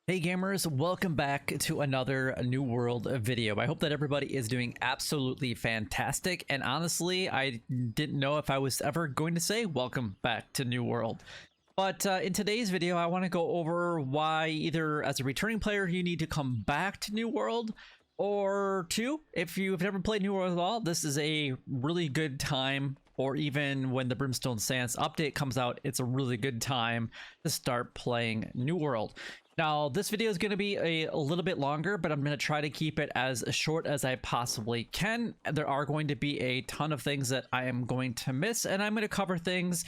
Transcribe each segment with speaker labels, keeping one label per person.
Speaker 1: Hey gamers, welcome back to another New World video. I hope that everybody is doing absolutely fantastic, and honestly, I didn't know if I was ever going to say welcome back to New World. But in today's video, I want to go over why either as a returning player you need to come back to New World, or two, if you've never played New World at all, this is a really good time, or even when the Brimstone Sands update comes out, it's a really good time to start playing New World. Now, this video is going to be a little bit longer, but I'm going to try to keep it as short as I possibly can. There are going to be a ton of things that I am going to miss, and I'm going to cover things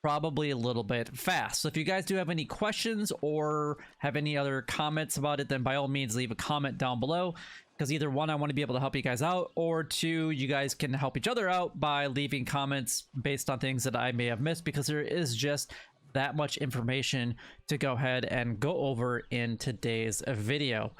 Speaker 1: probably a little bit fast. So if you guys do have any questions or have any other comments about it, then by all means leave a comment down below, because either one, I want to be able to help you guys out, or two, you guys can help each other out by leaving comments based on things that I may have missed, because there is just that much information to go ahead and go over in today's video.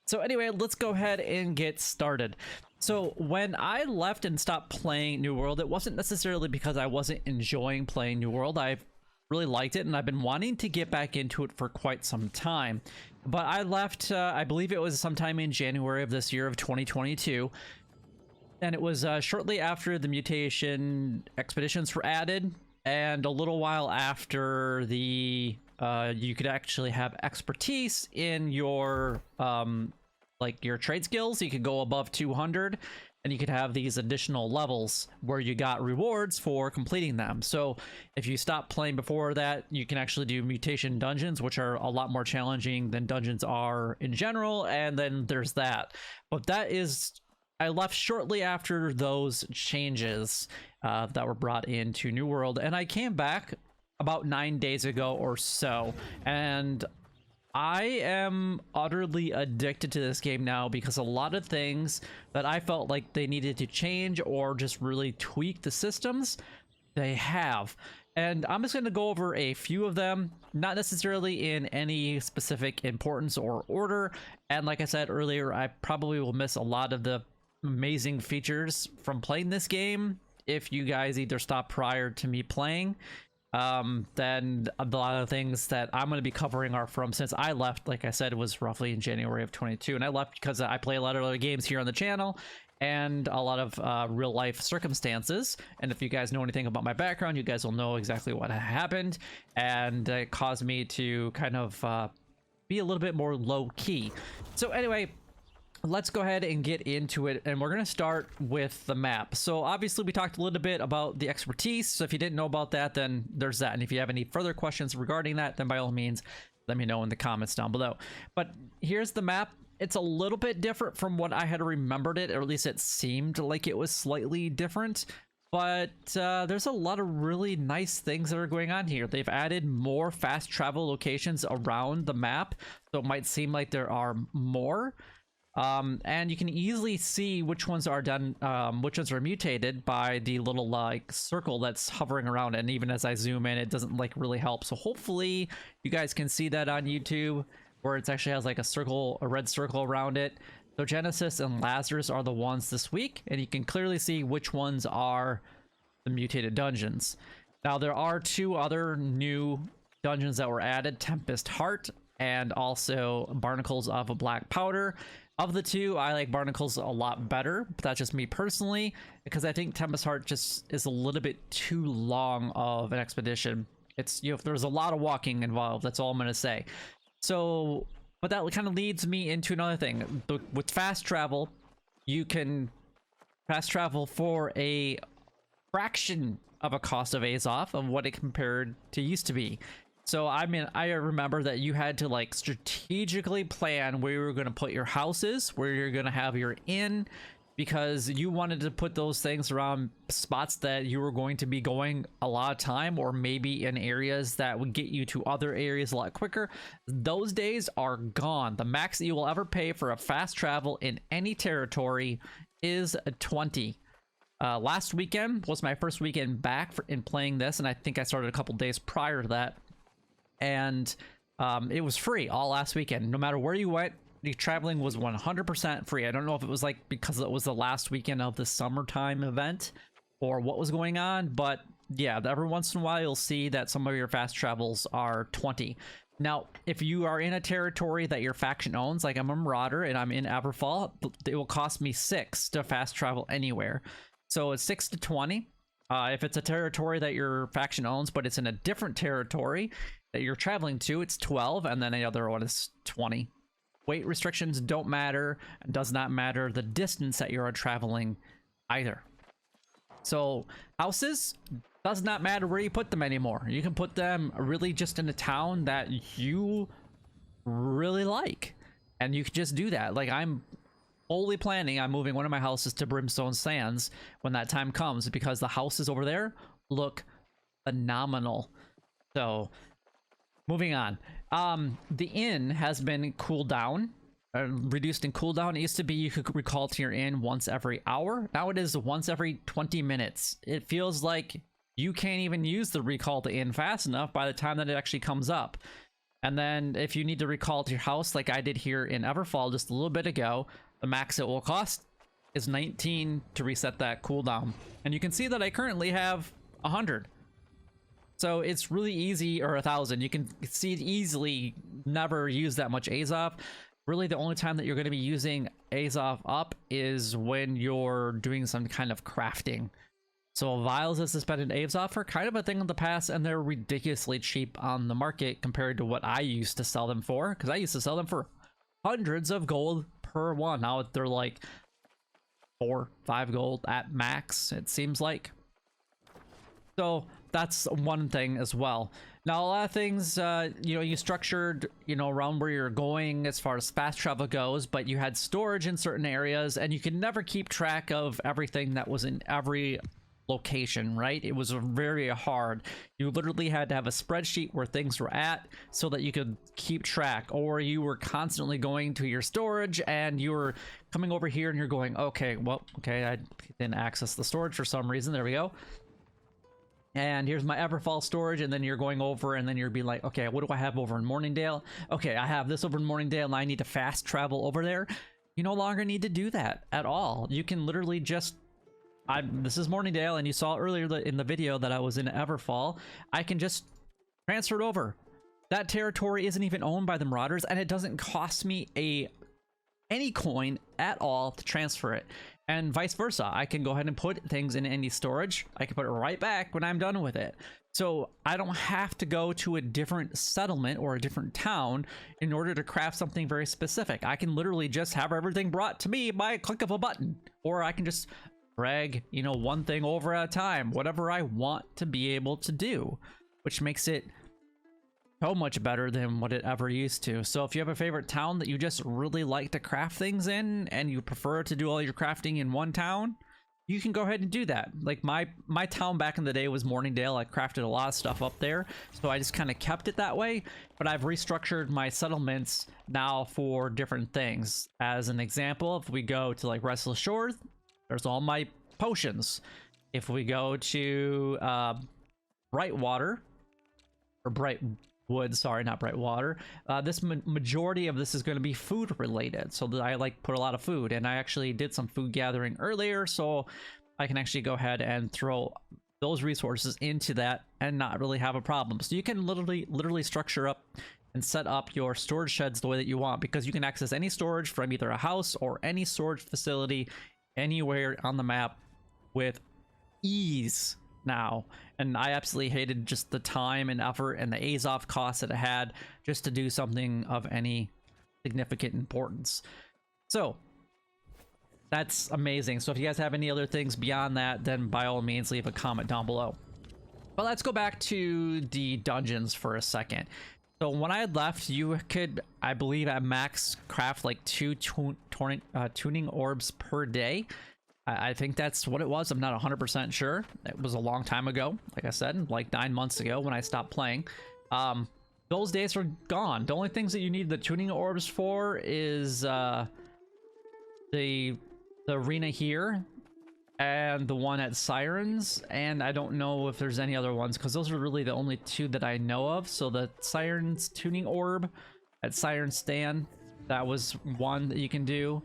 Speaker 1: So anyway, let's go ahead and get started. So when I left and stopped playing New World, it wasn't necessarily because I wasn't enjoying playing New World. I've really liked it and I've been wanting to get back into it for quite some time. But I left, I believe it was sometime in January of this year of 2022. And it was shortly after the mutation expeditions were added, and a little while after the you could actually have expertise in your like your trade skills. You could go above 200 and you could have these additional levels where you got rewards for completing them. So if you stop playing before that, you can actually do mutation dungeons, which are a lot more challenging than dungeons are in general, and then there's that. But that is, I left shortly after those changes that were brought into New World, and I came back about 9 days ago or so, and I am utterly addicted to this game now, because a lot of things that I felt like they needed to change or just really tweak the systems, they have. And I'm just going to go over a few of them, not necessarily in any specific importance or order. And like I said earlier, I probably will miss a lot of the amazing features from playing this game if you guys either stop prior to me playing. Then a lot of things that I'm going to be covering are from since I left. Like I said, it was roughly in January of 22, and I left because I play a lot of other games here on the channel and a lot of real life circumstances. And if you guys know anything about my background, you guys will know exactly what happened, and it caused me to kind of be a little bit more low key. So anyway, let's go ahead and get into it, and we're going to start with the map. So obviously we talked a little bit about the expertise, so if you didn't know about that, then there's that. And if you have any further questions regarding that, then by all means let me know in the comments down below. But here's the map. It's a little bit different from what I had remembered it, or at least it seemed like it was slightly different. But there's a lot of really nice things that are going on here. They've added more fast travel locations around the map, so it might seem like there are more. And you can easily see which ones are done, which ones are mutated by the little like circle that's hovering around. And even as I zoom in, it doesn't like really help. So hopefully you guys can see that on YouTube, where it actually has like a circle, a red circle around it. So Genesis and Lazarus are the ones this week, and you can clearly see which ones are the mutated dungeons. Now there are two other new dungeons that were added, Tempest Heart and also Barnacles of a Black Powder. Of the two, I like Barnacles a lot better, but that's just me personally, because I think Tempest Heart just is a little bit too long of an expedition. It's, you know, there's a lot of walking involved, that's all I'm going to say. So, but that kind of leads me into another thing. With fast travel, you can fast travel for a fraction of a cost of Azoth of what it compared to used to be. So I mean, I remember that you had to like strategically plan where you were going to put your houses, where you're going to have your inn, because you wanted to put those things around spots that you were going to be going a lot of time, or maybe in areas that would get you to other areas a lot quicker. Those days are gone. The max that you will ever pay for a fast travel in any territory is 20. Last weekend was my first weekend back in playing this, and I think I started a couple days prior to that. And it was free all last weekend. No matter where you went, the traveling was 100% free. I don't know if it was like because it was the last weekend of the summertime event or what was going on, but yeah, every once in a while you'll see that some of your fast travels are 20. Now, if you are in a territory that your faction owns, like I'm a Marauder and I'm in Everfall, it will cost me 6 to fast travel anywhere. So it's 6 to 20. If it's a territory that your faction owns, but it's in a different territory that you're traveling to, it's 12, and then the other one is 20. Weight restrictions don't matter, and does not matter the distance that you're traveling either. So houses, does not matter where you put them anymore. You can put them really just in a town that you really like, and you can just do that. Like I'm fully planning on moving one of my houses to Brimstone Sands when that time comes, because the houses over there look phenomenal. So moving on, the inn has been cooled down, reduced in cooldown. It used to be you could recall to your inn once every hour. Now it is once every 20 minutes. It feels like you can't even use the recall to inn fast enough by the time that it actually comes up. And then if you need to recall to your house, like I did here in Everfall just a little bit ago, the max it will cost is 19 to reset that cooldown. And you can see that I currently have 100. So it's really easy, or 1,000. You can see it easily never use that much Azov. Really the only time that you're going to be using Azov up is when you're doing some kind of crafting. So vials of suspended Azov are kind of a thing in the past, and they're ridiculously cheap on the market compared to what I used to sell them for, because I used to sell them for hundreds of gold per one. Now they're like 4, 5 gold at max, it seems like. So that's one thing as well. Now a lot of things, you know, you structured, you know, around where you're going as far as fast travel goes, but you had storage in certain areas, and you could never keep track of everything that was in every location, right? It was very hard. You literally had to have a spreadsheet where things were at so that you could keep track, or you were constantly going to your storage and you were coming over here and you're going, okay, well, okay, I didn't access the storage for some reason. There we go. And here's my Everfall storage, and then you're going over and then you're being like, okay, what do I have over in Morningdale? Okay, I have this over in Morningdale and I need to fast travel over there. You no longer need to do that at all. You can literally just, this is Morningdale, and you saw earlier in the video that I was in Everfall. I can just transfer it over. That territory isn't even owned by the Marauders, and it doesn't cost me any coin at all to transfer it. And vice versa. I can go ahead and put things in any storage. I can put it right back when I'm done with it. So I don't have to go to a different settlement or a different town in order to craft something very specific. I can literally just have everything brought to me by a click of a button, or I can just drag, you know, one thing over at a time, whatever I want to be able to do, which makes it so much better than what it ever used to. So if you have a favorite town that you just really like to craft things in, and you prefer to do all your crafting in one town, you can go ahead and do that. Like my town back in the day was Morningdale. I crafted a lot of stuff up there, so I just kind of kept it that way. But I've restructured my settlements now for different things. As an example, if we go to like Restless Shores, there's all my potions. If we go to Brightwater, or Brightwood, sorry, not Brightwater, this majority of this is going to be food related. So I like put a lot of food, and I actually did some food gathering earlier, so I can actually go ahead and throw those resources into that and not really have a problem. So you can literally structure up and set up your storage sheds the way that you want, because you can access any storage from either a house or any storage facility anywhere on the map with ease now. And I absolutely hated just the time and effort and the Azov costs that it had just to do something of any significant importance. So that's amazing. So if you guys have any other things beyond that, then by all means leave a comment down below. But let's go back to the dungeons for a second. So when I had left, you could, I believe at max, craft like 2 tuning orbs per day. I think that's what it was. I'm not 100% sure. It was a long time ago. Like I said, like 9 months ago when I stopped playing. Those days are gone. The only things that you need the tuning orbs for is the arena here and the one at Sirens, and I don't know if there's any other ones, because those are really the only 2 that I know of. So the Sirens tuning orb at Siren Stand, that was one that you can do.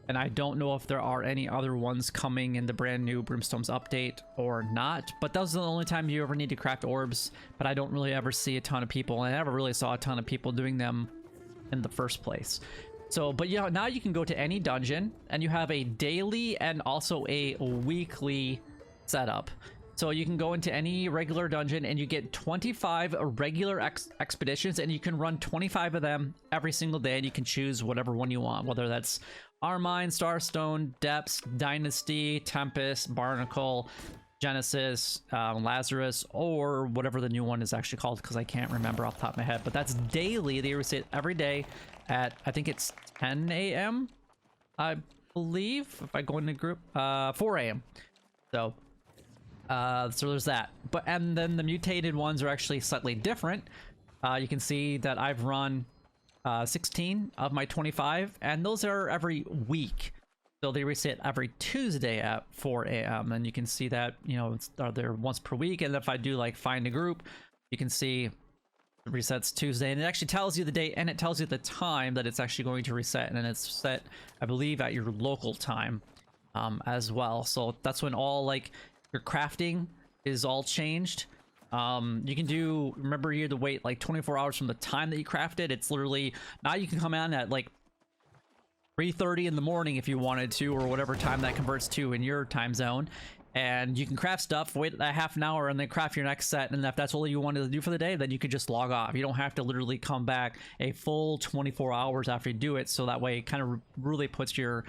Speaker 1: and I don't know if there are any other ones coming in the brand new Brimstones update or not, but those are the only time you ever need to craft orbs. But I don't really ever see a ton of people, and I never really saw a ton of people doing them in the first place. So, but yeah, now you can go to any dungeon and you have a daily and also a weekly setup. So you can go into any regular dungeon and you get 25 regular expeditions, and you can run 25 of them every single day, and you can choose whatever one you want, whether that's Armine, Starstone, Depths, Dynasty, Tempest, Barnacle, Genesis, Lazarus, or whatever the new one is actually called, because I can't remember off the top of my head. But that's daily. They reset every day at, I think it's 10 a.m. I believe, if I go into group, 4 a.m. So there's that. But and then the mutated ones are actually slightly different. You can see that I've run 16 of my 25, and those are every week. So they reset every Tuesday at 4 a.m. and you can see that, you know, are there once per week. And if I do like find a group, you can see it resets Tuesday, and it actually tells you the date, and it tells you the time that it's actually going to reset, and it's set, I believe, at your local time as well. So that's when all like your crafting is all changed. You can do, remember, you had to wait like 24 hours from the time that you crafted. It's literally, now you can come in at like 3:30 in the morning if you wanted to, or whatever time that converts to in your time zone, and you can craft stuff, wait a half an hour, and then craft your next set. And if that's all you wanted to do for the day, then you could just log off. You don't have to literally come back a full 24 hours after you do it. So that way it kind of really puts your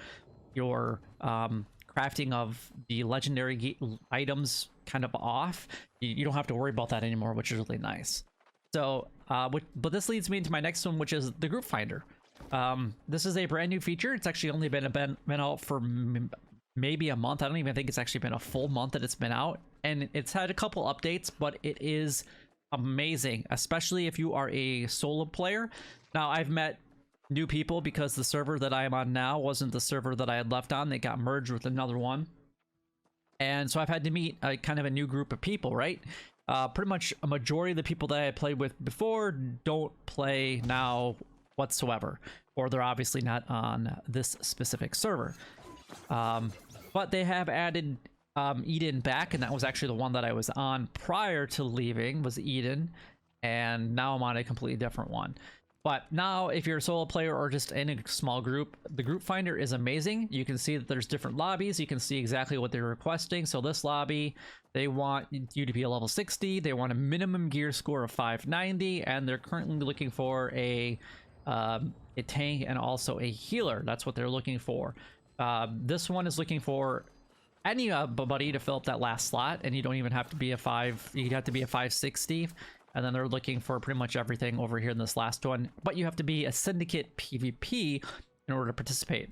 Speaker 1: crafting of the legendary items kind of off. You don't have to worry about that anymore, which is really nice. So but this leads me into my next one, which is the group finder. This is a brand new feature. It's actually only been out for maybe a month. I don't even think it's actually been a full month that it's been out, and it's had a couple updates, but it is amazing, especially if you are a solo player. Now, I've met new people because the server that I am on now wasn't the server that I had left on. They got merged with another one, and so I've had to meet a kind of a new group of people, right? Pretty much a majority of the people that I played with before don't play now whatsoever, or they're obviously not on this specific server. But they have added Eden back, and that was actually the one that I was on prior to leaving, was Eden, and now I'm on a completely different one. But now, if you're a solo player or just in a small group, the group finder is amazing. You can see that there's different lobbies. You can see exactly what they're requesting. So this lobby, they want you to be a level 60. They want a minimum gear score of 590, and they're currently looking for a tank and also a healer. That's what they're looking for. This one is looking for anybody to fill up that last slot, and you don't even have to be a 5. You'd have to be a 560. And then they're looking for pretty much everything over here in this last one, but you have to be a syndicate PvP in order to participate.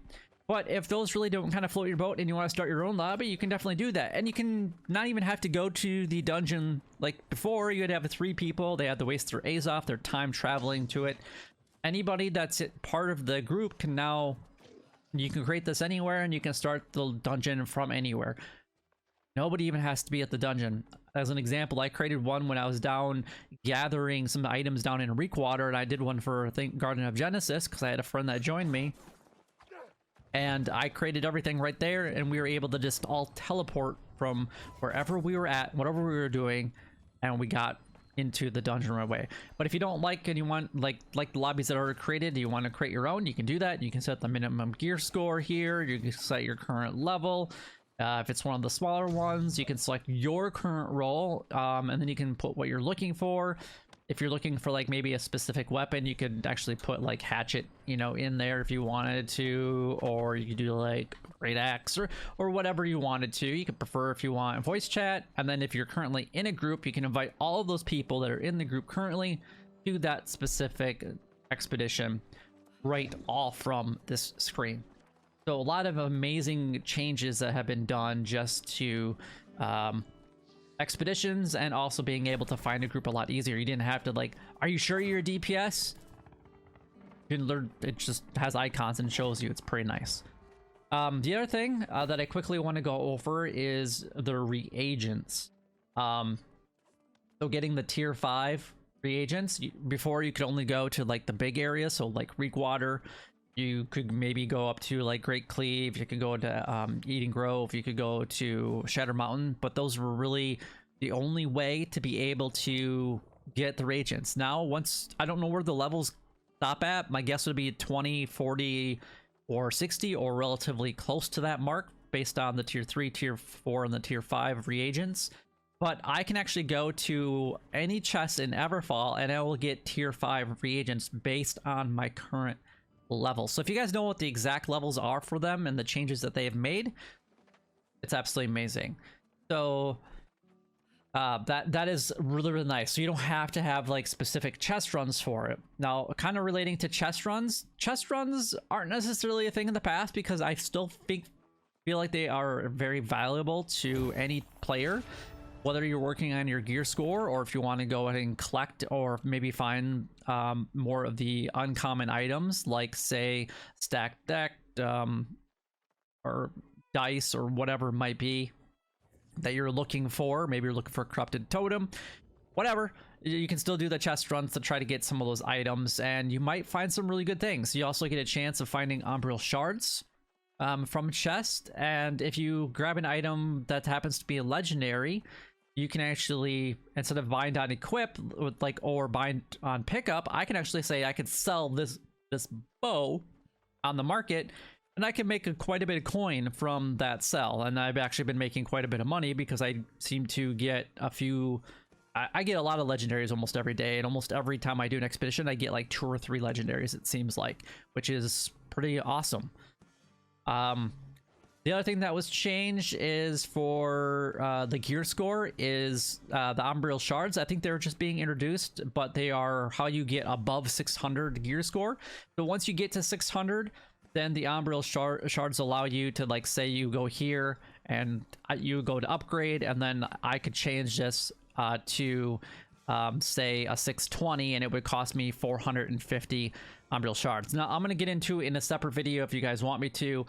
Speaker 1: But if those really don't kind of float your boat and you want to start your own lobby, you can definitely do that. And you can not even have to go to the dungeon like before. You had to have 3 people. They had to waste their A's off, their time traveling to it. Anybody that's part of the group can now, you can create this anywhere, and you can start the dungeon from anywhere. Nobody even has to be at the dungeon. As an example, I created one when I was down gathering some items down in Reekwater, and I did one for, I think, Garden of Genesis, because I had a friend that joined me. And I created everything right there, and we were able to just all teleport from wherever we were at, whatever we were doing, and we got into the dungeon right away. But if you don't like, and you want like the lobbies that are created, you want to create your own, you can do that. You can set the minimum gear score here. You can set your current level. If it's one of the smaller ones, you can select your current role, and then you can put what you're looking for. If you're looking for like maybe a specific weapon, you could actually put like hatchet, you know, in there if you wanted to, or you could do like great axe or whatever you wanted to. You could prefer if you want voice chat, and then if you're currently in a group, you can invite all of those people that are in the group currently to that specific expedition right all from this screen. So a lot of amazing changes that have been done just to expeditions, and also being able to find a group a lot easier. You didn't have to like, are you sure you're a DPS? You can learn, it just has icons and shows you. It's pretty nice. The other thing that I quickly want to go over is the reagents. So getting the tier 5 reagents, before you could only go to like the big areas, so like Reekwater. You could maybe go up to like Great Cleave, you could go to Eden Grove, you could go to Shatter Mountain, but those were really the only way to be able to get the reagents. Now, once, I don't know where the levels stop at, my guess would be 20, 40, or 60, or relatively close to that mark based on the tier 3, tier 4, and the tier 5 reagents. But I can actually go to any chest in Everfall and I will get tier 5 reagents based on my current level. So if you guys know what the exact levels are for them and the changes that they have made, it's absolutely amazing. So that is really, really nice. So you don't have to have like specific chest runs for it. Now, kind of relating to chest runs aren't necessarily a thing in the past because I still feel like they are very valuable to any player, whether you're working on your gear score or if you want to go ahead and collect or maybe find more of the uncommon items, like say stacked deck or dice or whatever it might be that you're looking for. Maybe you're looking for a corrupted totem, whatever. You can still do the chest runs to try to get some of those items, and you might find some really good things. You also get a chance of finding umbral shards from chest, and if you grab an item that happens to be a legendary, you can actually, instead of bind on equip with like or bind on pickup, I can actually say I could sell this bow on the market and I can make quite a bit of coin from that sell. And I've actually been making quite a bit of money because I seem to get a few, I get a lot of legendaries almost every day, and almost every time I do an expedition I get like 2 or 3 legendaries, it seems like, which is pretty awesome. The other thing that was changed is for the gear score is the umbral shards. I think they're just being introduced, but they are how you get above 600 gear score. So once you get to 600, then the umbral shards allow you to, like, say you go here and you go to upgrade, and then I could change this to say a 620, and it would cost me 450 umbral shards. Now I'm going to get into in a separate video if you guys want me to,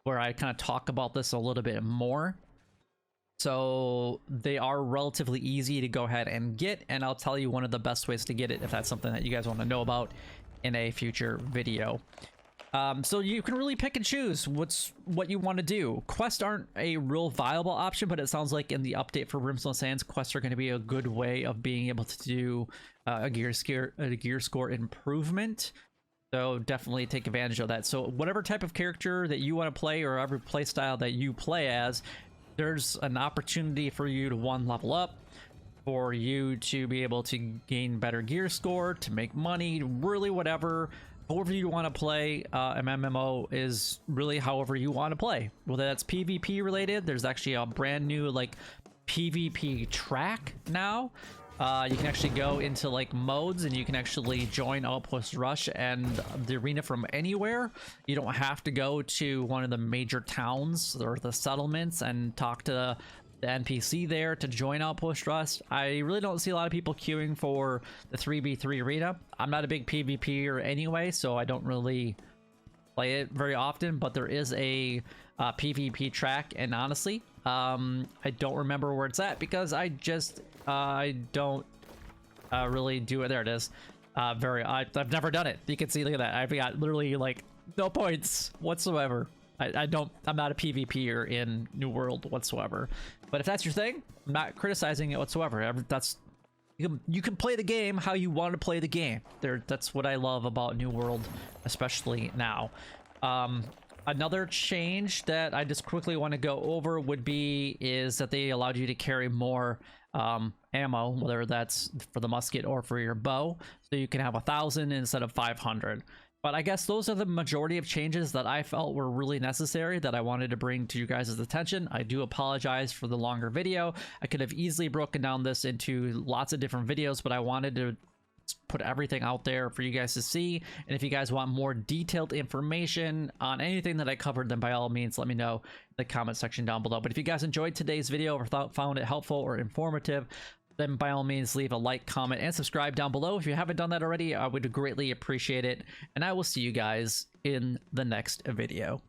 Speaker 1: where I kind of talk about this a little bit more. So they are relatively easy to go ahead and get, and I'll tell you one of the best ways to get it if that's something that you guys want to know about in a future video. So you can really pick and choose what you want to do. Quests aren't a real viable option, but it sounds like in the update for Brimstone Sands, quests are going to be a good way of being able to do a gear score improvement. So definitely take advantage of that. So whatever type of character that you want to play, or every play style that you play as, there's an opportunity for you to level up, for you to be able to gain better gear score, to make money, really whatever. However you want to play MMO is really however you want to play. Whether that's PvP related, there's actually a brand new like PvP track now. You can actually go into like modes and you can actually join Outpost Rush and the arena from anywhere. You don't have to go to one of the major towns or the settlements and talk to the NPC there to join Outpost Rush. I really don't see a lot of people queuing for the 3v3 arena. I'm not a big PvPer anyway, so I don't really play it very often, but there is a PvP track, and honestly, I don't remember where it's at because I don't really do it. There it is. I've never done it. You can see, look at that. I've got literally like no points whatsoever. I'm not a PvPer in New World whatsoever. But if that's your thing, I'm not criticizing it whatsoever. That's you can play the game how you want to play the game. That's what I love about New World, especially now. Another change that I just quickly want to go over is that they allowed you to carry more ammo, whether that's for the musket or for your bow, so you can have 1,000 instead of 500. But I guess those are the majority of changes that I felt were really necessary that I wanted to bring to you guys' attention. I do apologize for the longer video. I could have easily broken down this into lots of different videos, but I wanted to put everything out there for you guys to see. And if you guys want more detailed information on anything that I covered, then by all means let me know in the comment section down below. But if you guys enjoyed today's video or found it helpful or informative, then by all means leave a like, comment, and subscribe down below. If you haven't done that already, I would greatly appreciate it, and I will see you guys in the next video.